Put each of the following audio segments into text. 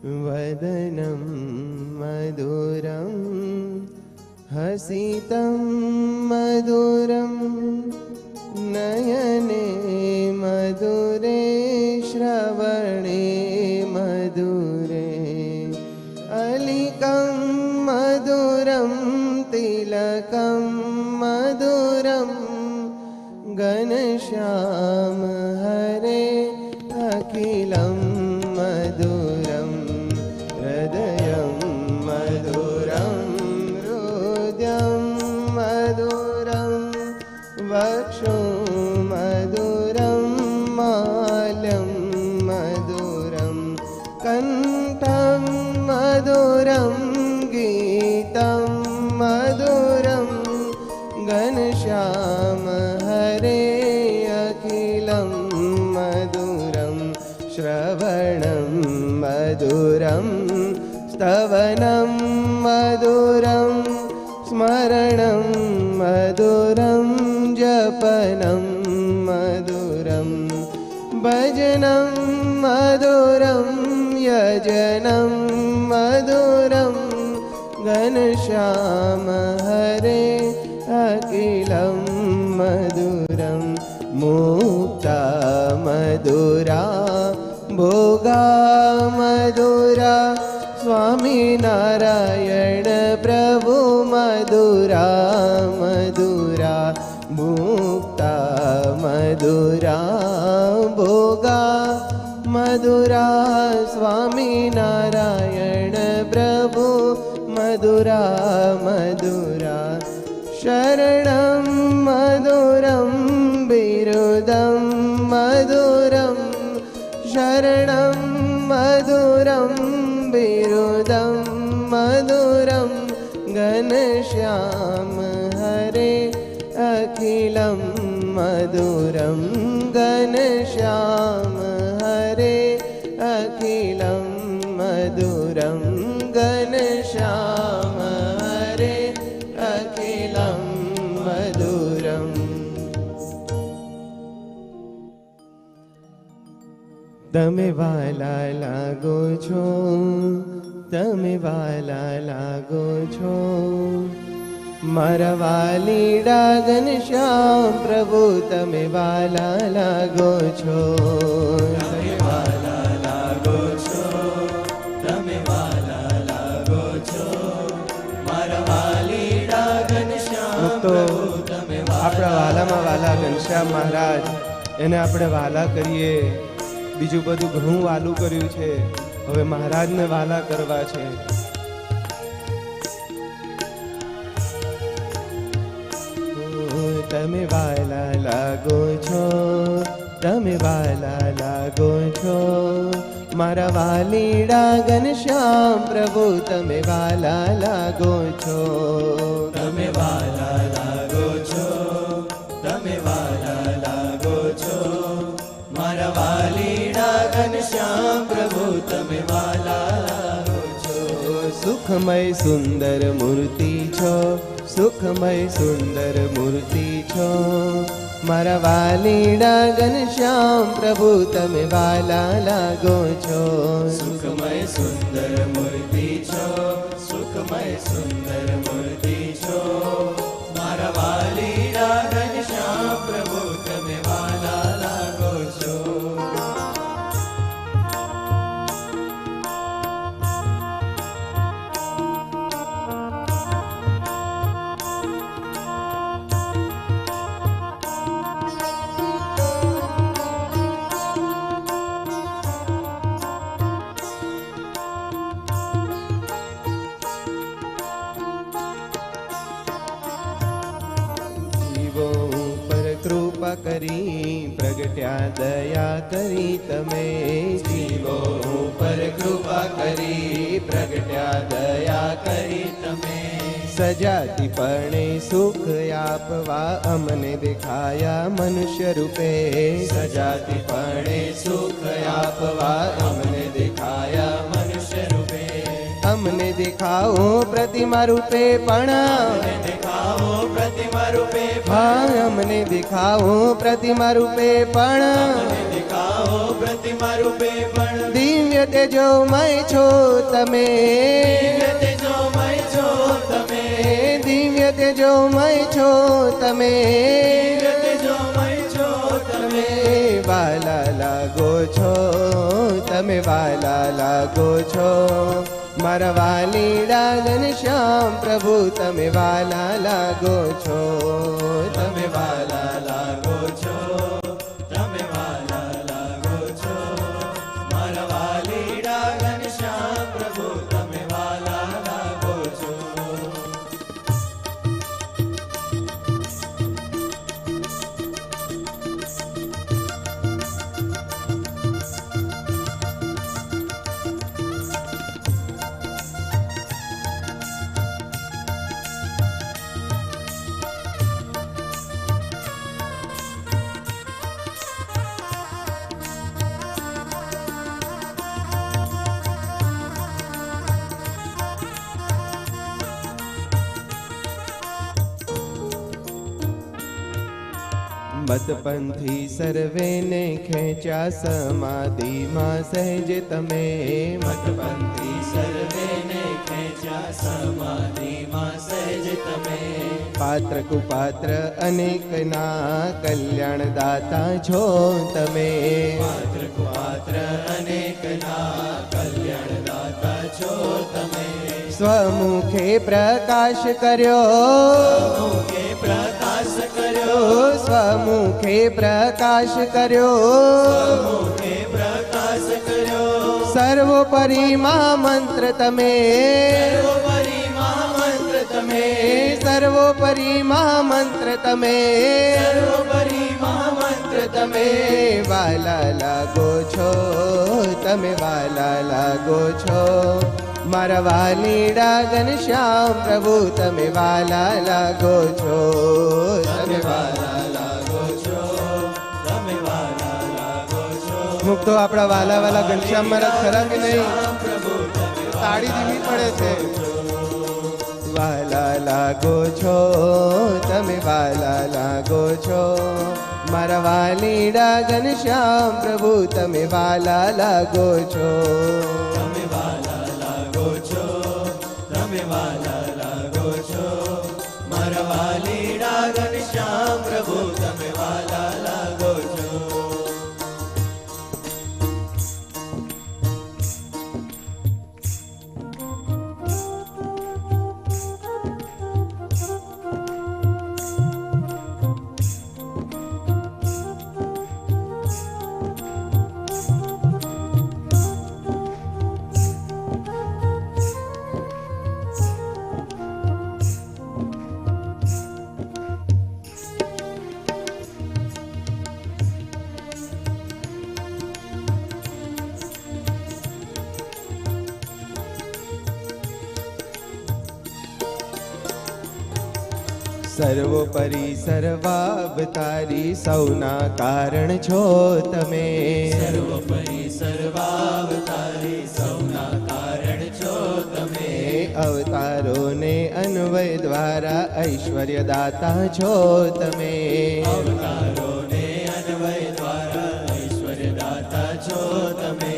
वदनं मधुरं हसितं मधुरं नयने मधुरे श्रवणे मधुरे अलिकं मधुरं तिलकं मधुरं घनश्याम हरे अखिलं मधुरं हृदयं मधुरं हृदयं मधुरं वक्षो मधुरं माल्यं मधुरं कण्ठं मधुरं गीतं मधुरं घनश्याम हरे अखिलं मधुरं श्रवणं मधुरं स्तवनं मधुरं स्मरणं मधुरं जपनं मधुरं भजनं मधुरं यजनं मधुरं घनश्याम हरे अखिलं मधुरं मुक्ता मधुरा भोगा मधुरा स्वामी नारायण प्रभु मधुरा मधुरा मुक्ता मधुरा भोगा मधुरा स्वामी नारायण प्रभु मधुरा मधुरा शरणं मधुरं बिरुदं मधुरं शरणं मधुरं बिरुदं मधुरं घनश्याम हरे अखिलं मधुरं घनश्याम हरे अखिलं मधुरं घनश्याम हरे अखिलं मधुरं तमे वाला लागो छो तमे वाला लागो छो मारा वालीडा घनश्याम प्रभु तमे वाला लागो छो तमे वाला लागो छो तमे वाला लागो छो मारा वालीडा घनश्याम प्रभु तमे આપણા વાલામાં વાલા ઘનશ્યામ મહારાજ એને આપણે વાલા કરીએ બીજું બધું ઘણું વાલું કર્યું છે હવે મહારાજને વાલા કરવા છે તમે વાલા લાગો છો તમે વાલા લાગો છો મારા વાલીડા ઘનશ્યામ પ્રભુ તમે વાલા લાગો છો તમે વાલા લાગો છો તમે વાલા લાગો છો મારા વાલીડા ઘનશ્યામ પ્રભુ તમે વાલા લાગો છો સુખમય સુંદર મૂર્તિ છો સુખમય સુંદર મૂર્તિ છો મારા વાલીડા ઘનશ્યામ પ્રભુ તમે વાલા લાગો છો સુખમય સુંદર મૂર્તિ છો સુખમય સુંદર મૂર્તિ છો મારા વાલીડા ઘનશ્યામ પ્રભુ તમે વાલા લાગો છો કરી પ્રગટ્યા દયા કરી તમે જીવો ઉપર કૃપા કરી પ્રગટ્યા દયા કરી તમે સજાતી પણે સુખ આપવા અમને દેખાયા મનુષ્ય રૂપે સજાતી પણે સુખ આપવા અમને દેખાયા મનુષ્ય રૂપે અમને દેખાઓ પ્રતિમા રૂપે પણ અમને દેખાવો પ્રતિમા રૂપે અમને દેખાઓ પ્રતિમા રૂપે પણ અમને દેખાવો પ્રતિમા રૂપે પણ દિવ્ય દિવ્ય તેજોમય છો તમે, દિવ્ય તેજોમય છો તમે, દિવ્ય તેજોમય છો તમે, દિવ્ય તેજોમય છો તમે, વાલા લાગો છો તમે, વાલા લાગો છો મારા વાલીડા ઘનશ્યામ પ્રભુ, તમે વાલા લાગો છો, તમે વાલા લાગો છો, તમે વાલા લાગો છો, મારા વાલીડા ઘનશ્યામ પ્રભુ, તમે વાલા લાગો છો. મતપંથી સર્વેને ખેંચ્યા સમાધિમાં સહેજ તમે, મતપંથી સર્વેને ખેંચ્યા સમાધિમાં સહેજ તમે, પાત્ર કુપાત્ર અનેકના કલ્યાણ દાતા છો તમે, પાત્ર કુપાત્ર અનેકના કલ્યાણ દાતા છો તમે, સ્વમુખે પ્રકાશ કર્યો, મુખે પ્રકાશ કર્યો, સ્વમુખે પ્રકાશ કર્યો, મુખે પ્રકાશ કર્યો, સર્વોપરી મંત્ર તમે, સર્વોપરી મહામંત્ર તમે, સર્વોપરી મંત્ર તમે, સર્વોપરી મહામંત્ર તમે, વાલા લાગો છો તમે, વાલા લાગો છો મારા વાલીડા ઘનશ્યામ પ્રભુ, તમે વાલા લાગો છો, તમે વાલા લાગો છો, તમે વાલા લાગો છો, મુક્તો આપણા વાલા વાલા ઘનશ્યામ મહારાજ ખરા કે નહીં? પ્રભુ તમે તાળી ધીમી પડે છે. વાલા લાગો છો તમે, વાલા લાગો છો મારા વાલીડા ઘનશ્યામ પ્રભુ, તમે વાલા લાગો છો, તમે વાલા લાગો છો, તમે વાલા લાગો છો, મારા વાલીડા ઘનશ્યામ પ્રભુ, તમે વાલા લાગો છો. સર્વોપરી સર્વાવતારી સૌના કારણ છો તમે, સર્વોપરી સર્વાવતારી સૌના કારણ છો તમે, અવતારોને અન્વય દ્વારા ઐશ્વર્ય દાતા છો તમે, અવતારોને અન્વય દ્વારા ઐશ્વર્ય દાતા છો તમે,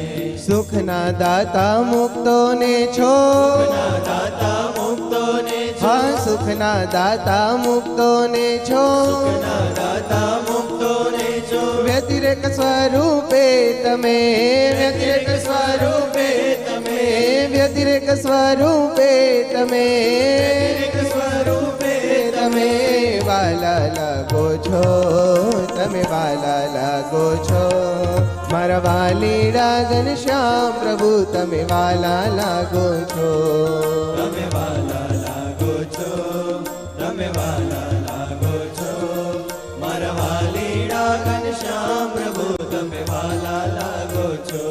સુખના દાતા મુક્તોને છો, સુખના દાતા મુક્તોને છો, હા સુખના દાતા મુક્તોને છો, સુખના દાતા મુક્તોને છો, વ્યતિરેક સ્વરૂપે તમે, વ્યતિરેક સ્વરૂપે તમે, વ્યતિરેક સ્વરૂપે તમે, એક સ્વરૂપે તમે વાલા લાગો છો, તમે વાલા લાગો છો મારા વાલીડા ઘનશ્યામ પ્રભુ, તમે વાલા લાગો છો, તમે વાલા લાગો છો, તમે વાલા લાગો છો, મારા વાલીડા ઘનશ્યામ પ્રભુ, તમે વાલા લાગો છો.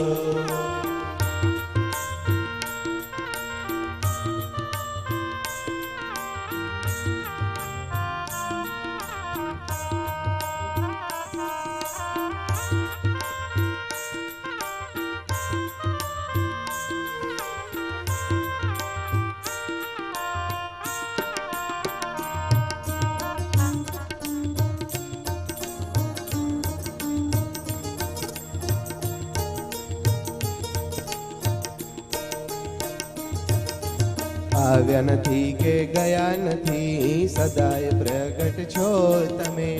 આવ્યા નથી કે ગયા નથી, સદાય પ્રગટ છો તમે.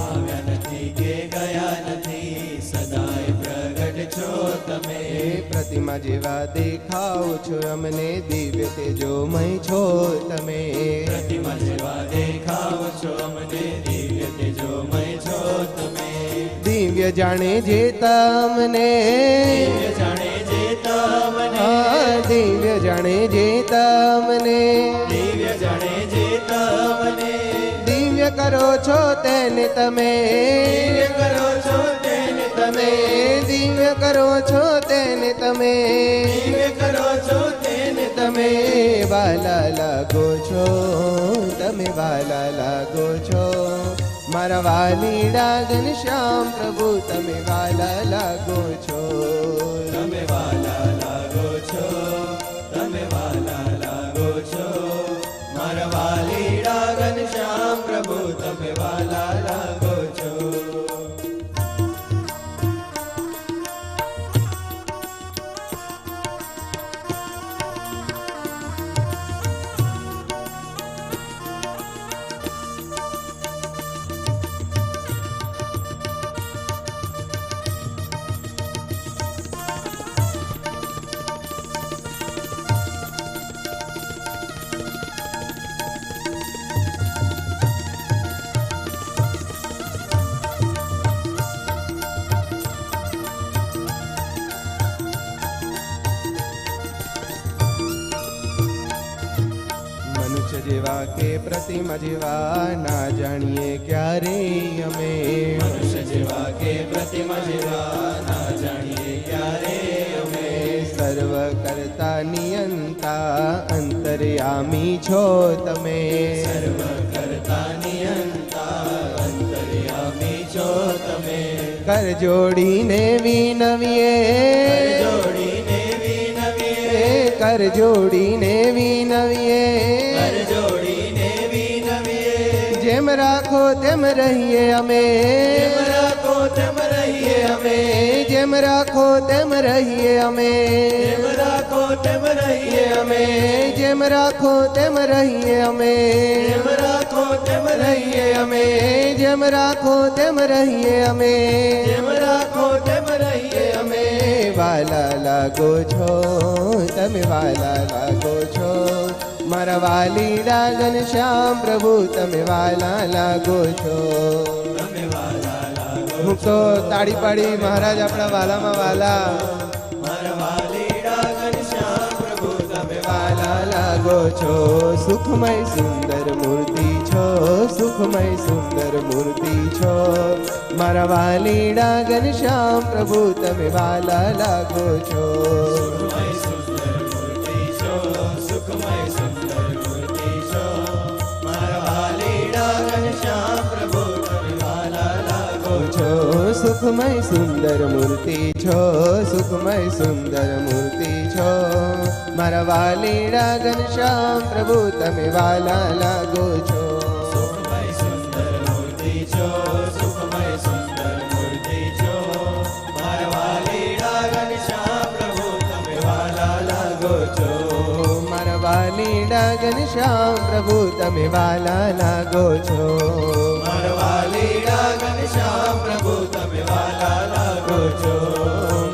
આવ્યા નથી કે ગયા નથી, સદાય પ્રગટ છો તમે. પ્રતિમા જેવા દેખાવ છો અમને, દિવ્ય તેજોમય છો તમે. પ્રતિમા જેવા દેખાવ છો અમને, દિવ્ય તેજોમય છો તમે. દિવ્ય જાણે જે તમને, દિવ્ય જાણે જે તમને, દિવ્ય જાણે જે તમને, દિવ્ય જાણે જે તમને. દિવ્ય કરો છો તેને તમે, દિવ્ય કરો છો તેને તમે, દિવ્ય કરો છો તેને તમે, દિવ્ય કરો છો તેને તમે વાલા લાગો છો, તમે વાલા લાગો છો. મારા વાલીડા ઘનશ્યામ પ્રભુ તમે વાલા લાગો છો. તમે વાલા લાગો છો, તમે વાલા લાગો છો. મારા વાલીડા ઘનશ્યામ પ્રભુ તમે વાલા લાગો છો. મનુષ્ય જેવા કે પ્રતિમા જેવા ના જાણીએ ક્યારે અમે. મનુષ્ય જેવા કે પ્રતિમા જેવા ના જાણીએ ક્યારે અમે. સર્વ કરતા નિયંતા અંતર્યામી છો તમે. સર્વ કરતા નિયંતા અંતર્યામી છો તમે. કર જોડીને વિનવીએ, જોડીને વિનવીએ, કર જોડીને વિનવીએ, કર જોડીને વિનવીએ. જેમ રાખો તેમ રહીએ અમે, જેમ રાખો તેમ રહીએ અમે, જેમ રાખો તેમ રહીએ અમે, જેમ રાખો તેમ રહીએ અમે, જેમ રાખો તેમ રહીએ અમે, જેમ રાખો તેમ રહીએ અમે, જેમ રાખો તેમ રહીએ અમે, જેમ રાખો તેમ રહીએ અમે. વાલા લાગો છો, તમે વાલા લાગો છો. મારા વાલીડા ઘનશ્યામ પ્રભુ તમે વાલા લાગો છો. તમે વાલા લાગો હું તો તાળી પાડી મહારાજ આપણા વાલામાં વાલા. મારા વાલીડા ઘનશ્યામ પ્રભુ તમે વાલા લાગો છો. સુખમય સુંદર મૂર્તિ છો, સુખમય સુંદર મૂર્તિ છો. મારા વાલીડા ઘનશ્યામ પ્રભુ તમે વાલા લાગો છો. સુખમય સુંદર મૂર્તિ છો, સુખમય સુંદર મૂર્તિ છો. મારા વાલીડા ઘનશ્યામ પ્રભુ તમે વાલા લાગો છો. સુખમય સુંદર મૂર્તિ છો, સુખમય સુંદર મૂર્તિ છો. મારા વાલીડા ઘનશ્યામ પ્રભુ તમે વાલા લાગો છો. સુખમય સુંદર મૂર્તિ છો, સુખમય સુંદર મૂર્તિ છો. મારા વાલીડા ઘનશ્યામ પ્રભુ તમે વાલા લાગો છો. મારા વાલીડા ઘનશ્યામ પ્રભુ તમે વાલા લાગો છો. મારા વાલીડા ઘનશ્યામ પ્રભુ તમે વાલા લાગો છો.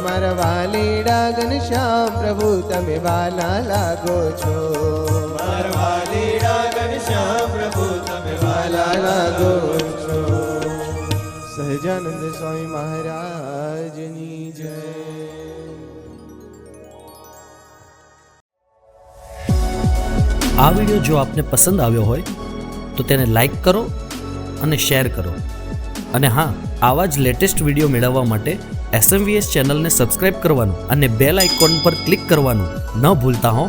મારા વાલીડા ઘનશ્યામ પ્રભુ તમે વાલા લાગો છો. મારા વાલીડા ઘનશ્યામ પ્રભુ તમે વાલા લાગો લાગો છો. સહજાનંદ સ્વામી મહારાજની જય. આ વિડીયો જો આપને પસંદ આવ્યો હોય તો તેને લાઈક કરો અને શેર કરો. અને હા, આવા જ લેટેસ્ટ વિડીયો મેળવવા માટે SMVS ચેનલને સબસ્ક્રાઇબ કરવાનું અને બેલ આઇકોન પર ક્લિક કરવાનું ન ભૂલતા હો.